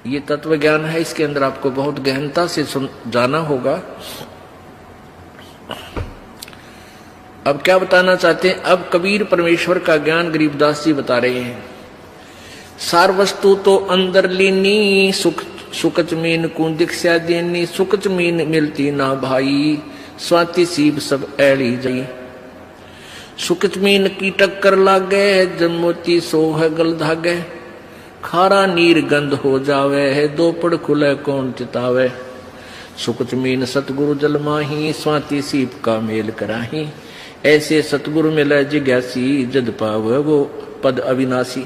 ये तत्व ज्ञान है, इसके अंदर आपको बहुत गहनता से जाना होगा। अब क्या बताना चाहते हैं? अब कबीर परमेश्वर का ज्ञान गरीबदास जी बता रहे हैं। सार वस्तु तो अंदर लीनी, सुख जमीन को दीक्षा देनी, सुख जमीन मिलती ना भाई, स्वाति सीब सब ऐड़ी जाई। सुख जमीन की टक्कर लागे, जब मोती सो है गल धागे, खारा नीर गंध हो जावे है, दो पड़ खुले कौन चितावे। सुख जमीन सतगुरु जल माही, स्वाति सीप का मेल कराही, ऐसे सतगुरु मिले जिज्ञासी, जद पावे वो पद अविनाशी।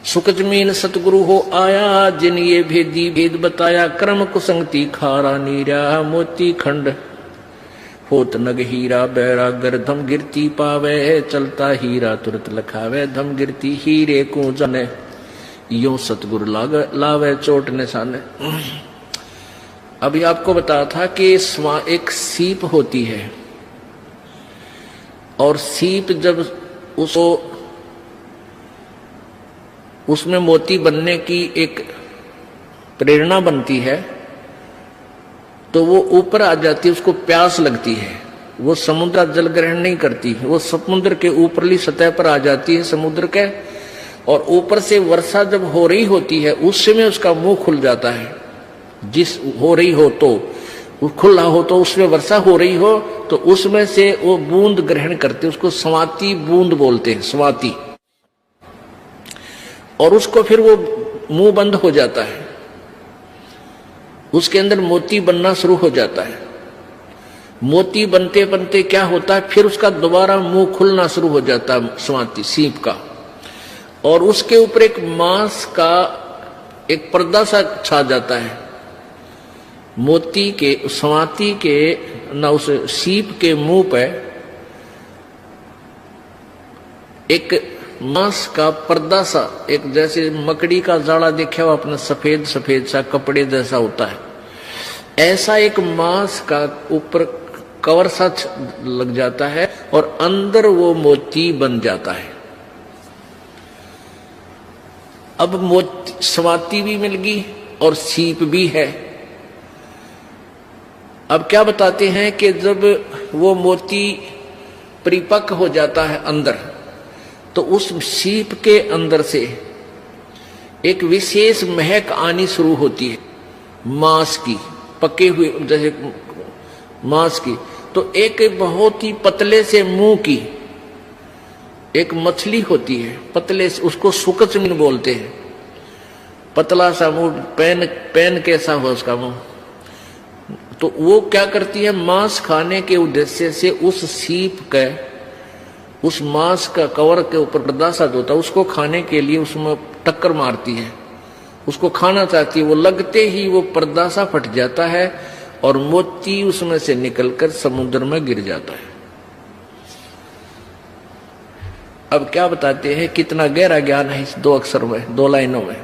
सुख जमीन सतगुरु हो आया, जिन ये भेदी भेद बताया, क्रम कुसंगति खारा नीरा, मोती खंड होत नग हीरा, बैरागर धम गिरती पावे, चलता हीरा तुरंत लखावे, धम गिरती हीरे को जाने, यूं सतगुरु लावे चोट निशाने। अभी आपको बताया था कि एक सीप होती है, और सीप जब उसमें मोती बनने की एक प्रेरणा बनती है, तो वो ऊपर आ जाती है, उसको प्यास लगती है, वो समुद्र जल ग्रहण नहीं करती, वो समुद्र के ऊपरली सतह पर आ जाती है समुद्र के, और ऊपर से वर्षा जब हो रही होती है उस समय उसका मुंह खुल जाता है। जिस हो रही हो तो खुला हो, तो उसमें वर्षा हो रही हो तो उसमें से वो बूंद ग्रहण करते, उसको स्वाति बूंद बोलते हैं, स्वाति। और उसको फिर वो मुंह बंद हो जाता है, उसके अंदर मोती बनना शुरू हो जाता है। मोती बनते बनते क्या होता है, फिर उसका दोबारा मुंह खुलना शुरू हो जाता है स्वाति सीप का, और उसके ऊपर एक मांस का एक पर्दा सा छा जाता है। मोती के स्वाति के ना उस सीप के मुंह पे एक मांस का पर्दा सा, एक जैसे मकड़ी का जाड़ा देखा हो आपने, सफेद सफेद सा कपड़े जैसा होता है, ऐसा एक मांस का ऊपर कवर सा लग जाता है, और अंदर वो मोती बन जाता है। अब मोती स्वाति भी मिल गई और सीप भी है। अब क्या बताते हैं कि जब वो मोती परिपक्व हो जाता है अंदर, तो उस सीप के अंदर से एक विशेष महक आनी शुरू होती है मांस की, पके हुए जैसे मांस की। तो एक बहुत ही पतले से मुंह की एक मछली होती है, पतले से, उसको सुकचमीन बोलते हैं। पतला सा मुंह, पेन कैसा हो उसका मुंह। तो वो क्या करती है, मांस खाने के उद्देश्य से उस सीप के, उस मांस का कवर के ऊपर पर्दा सा होता है, उसको खाने के लिए उसमें टक्कर मारती है, उसको खाना चाहती है। वो लगते ही वो पर्दा सा फट जाता है और मोती उसमें से निकलकर समुद्र में गिर जाता है। अब क्या बताते हैं, कितना गहरा ज्ञान है इस दो अक्षर में, दो लाइनों में।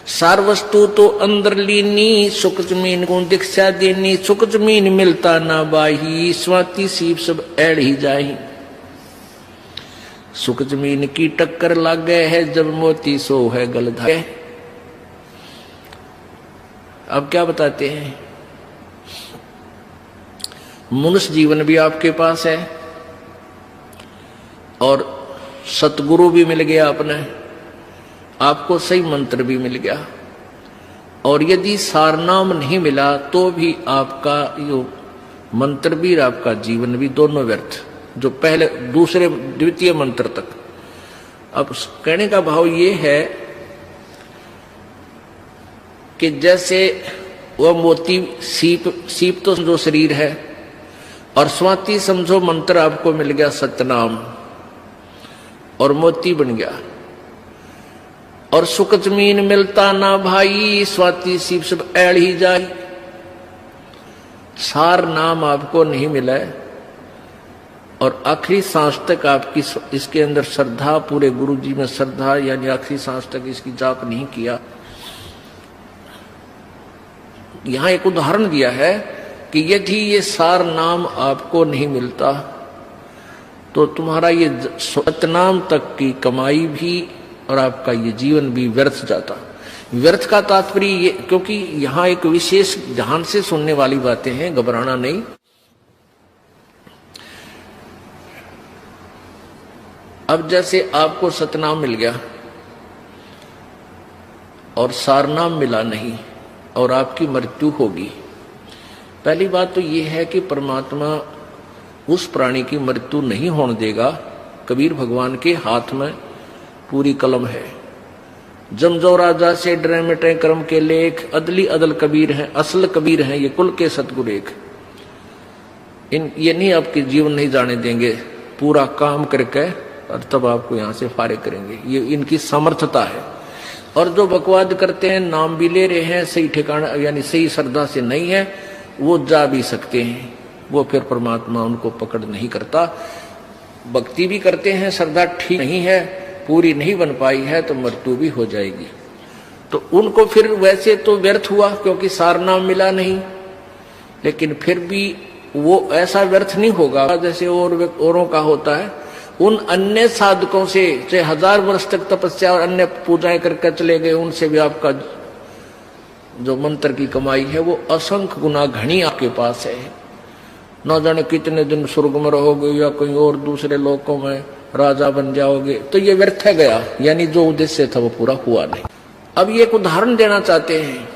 सार वस्तु तो अंदर लीनी, सुख जमीन को दीक्षा देनी, सुख जमीन मिलता ना बाही, स्वाति सीप सब ऐड़ ही जाही। सुख जमीन की टक्कर लागे है, जब मोती सो है गल धागे। अब क्या बताते हैं, मनुष्य जीवन भी आपके पास है और सतगुरु भी मिल गया आपने, आपको सही मंत्र भी मिल गया, और यदि सारनाम नहीं मिला तो भी आपका यो मंत्र भी और आपका जीवन भी दोनों व्यर्थ, जो पहले दूसरे द्वितीय मंत्र तक। अब कहने का भाव ये है कि जैसे वह मोती सीप तो समझो शरीर है, और स्वाति समझो मंत्र आपको मिल गया सतनाम, और मोती बन गया। और सुख जमीन मिलता ना भाई, स्वाति सीप सब ऐड़ ही जाए। सार नाम आपको नहीं मिला है, और आखिरी सांस तक आपकी इसके अंदर श्रद्धा, पूरे गुरु जी में श्रद्धा, यानी आखिरी सांस तक इसकी जाप नहीं किया। यहां एक उदाहरण दिया है कि यदि ये सार नाम आपको नहीं मिलता तो तुम्हारा ये सतनाम तक की कमाई भी और आपका ये जीवन भी व्यर्थ जाता। व्यर्थ का तात्पर्य ये, क्योंकि यहां एक विशेष ध्यान से सुनने वाली बातें हैं, घबराना नहीं। अब जैसे आपको सतनाम मिल गया और सारनाम मिला नहीं और आपकी मृत्यु होगी। पहली बात तो यह है कि परमात्मा उस प्राणी की मृत्यु नहीं होने देगा। कबीर भगवान के हाथ में पूरी कलम है। जमजो राजा से डरे मिटे कर्म के लेख, अदली अदल कबीर है, असल कबीर है ये कुल के सतगुरु एक। ये नहीं आपके जीवन नहीं जाने देंगे, पूरा काम करके और तब आपको यहां से फारिग करेंगे। ये इनकी समर्थता है। और जो बकवाद करते हैं, नाम भी ले रहे हैं, सही ठिकाना यानी सही श्रद्धा से नहीं है, वो जा भी सकते हैं। वो फिर परमात्मा उनको पकड़ नहीं करता। भक्ति भी करते हैं, श्रद्धा ठीक नहीं है, पूरी नहीं बन पाई है, तो मृत्यु भी हो जाएगी। तो उनको फिर वैसे तो व्यर्थ हुआ क्योंकि सारनाम मिला नहीं, लेकिन फिर भी वो ऐसा व्यर्थ नहीं होगा जैसे औरों का होता है। उन अन्य साधकों से चाहे 1000 वर्ष तक तपस्या और अन्य पूजाएं करके चले गए, उनसे भी आपका जो मंत्र की कमाई है वो असंख्य गुना घनी आपके पास है। न जाने कितने दिन स्वर्ग में रहोगे या कहीं और दूसरे लोकों में राजा बन जाओगे, तो ये व्यर्थ है गया, यानी जो उद्देश्य था वो पूरा हुआ नहीं। अब ये एक उदाहरण देना चाहते हैं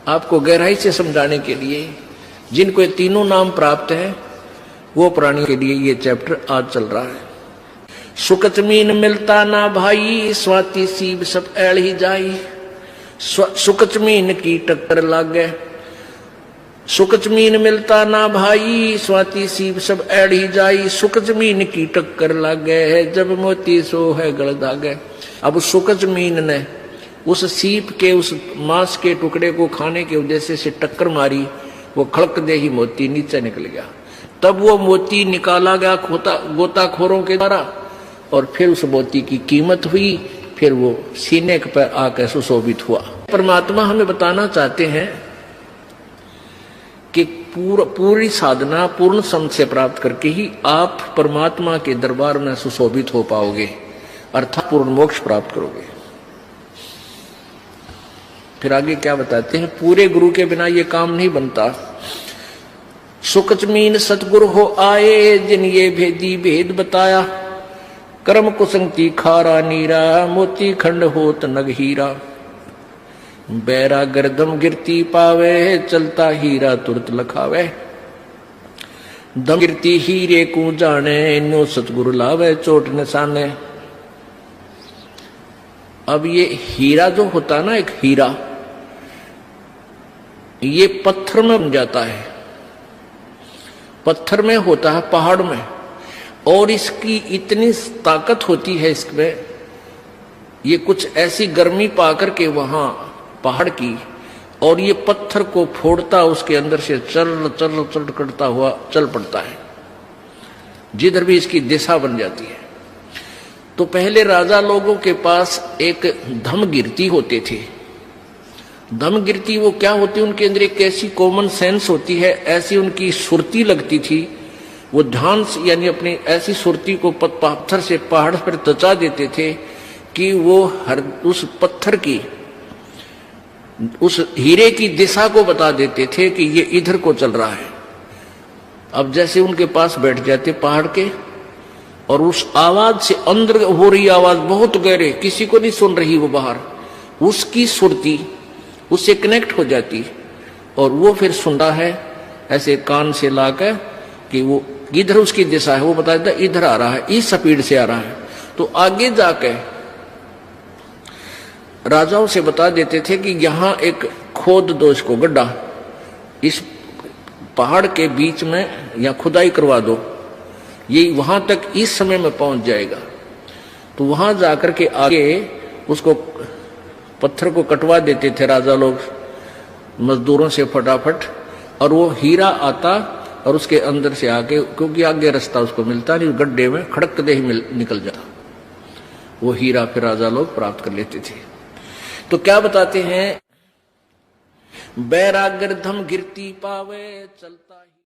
आपको गहराई से समझाने के लिए। जिनको ये तीनों नाम प्राप्त है वो प्राणी के लिए ये चैप्टर आज चल रहा है। सुकच मीन मिलता ना भाई, स्वाति सीब सब ऐल ही जाई। सुकच मीन की टक्कर लागे, सुकच मीन मिलता ना भाई, स्वाति सीब सब ऐड ही जाई। सुकच मीन की टक्कर लागे है, जब मोती सो है गल दागे। अब सुकच मीन ने उस सीप के उस मांस के टुकड़े को खाने के उद्देश्य से टक्कर मारी, वो खड़क दे ही मोती नीचे निकल गया। तब वो मोती निकाला गया गोताखोरों के द्वारा और फिर उस मोती की कीमत हुई, फिर वो सीने पर आकर सुशोभित हुआ। परमात्मा हमें बताना चाहते हैं कि पूरी साधना पूर्ण सम से प्राप्त करके ही आप परमात्मा के दरबार में सुशोभित हो पाओगे, अर्थात पूर्ण मोक्ष प्राप्त करोगे। फिर आगे क्या बताते हैं, पूरे गुरु के बिना ये काम नहीं बनता। सुकच मीन सतगुरु हो आए, जिन ये भेदी भेद बताया। कर्म कुसंगति खारा नीरा, मोती खंड होत नग हीरा। बैरा गर्दम गिरती पावे, चलता हीरा तुरत लखावे। दम गिरती हीरे को जाने, न्यो सतगुरु लावे चोट निशाने। अब ये हीरा जो होता है ना, एक हीरा ये पत्थर में बन जाता है, पत्थर में होता है, पहाड़ में। और इसकी इतनी ताकत होती है इसमें, ये कुछ ऐसी गर्मी पाकर के वहां पहाड़ की, और ये पत्थर को फोड़ता उसके अंदर से चल चल चल करता हुआ चल पड़ता है, जिधर भी इसकी दिशा बन जाती है। तो पहले राजा लोगों के पास एक धमगिरती होते थे। धमगिरती वो क्या होती, उनके अंदर एक ऐसी कॉमन सेंस होती है, ऐसी उनकी सुरती लगती थी। वो ध्यान से यानी अपनी ऐसी सुरती को पत्थर से पहाड़ पर तचा देते थे कि वो हर उस पत्थर की उस हीरे की दिशा को बता देते थे कि ये इधर को चल रहा है। अब जैसे उनके पास बैठ जाते पहाड़ के, और उस आवाज से अंदर हो रही आवाज बहुत गहरे, किसी को नहीं सुन रही वो बाहर, उसकी सुरती उससे कनेक्ट हो जाती, और वो फिर सुनता है ऐसे कान से लाकर कि वो इधर उसकी दिशा है, वो बता देता इधर आ रहा है, इस स्पीड से आ रहा है। तो आगे जाके राजाओं से बता देते थे कि यहां एक खोद दो, इसको गड्ढा इस पहाड़ के बीच में या खुदाई करवा दो, ये वहां तक इस समय में पहुंच जाएगा। तो वहां जाकर के आगे उसको पत्थर को कटवा देते थे राजा लोग मजदूरों से फटाफट, और वो हीरा आता और उसके अंदर से आके, क्योंकि आगे रास्ता उसको मिलता नहीं, गड्ढे में खड़क दे ही निकल जाता, वो हीरा फिर राजा लोग प्राप्त कर लेते थे। तो क्या बताते हैं, बैरागर धम गिरती पावे चलता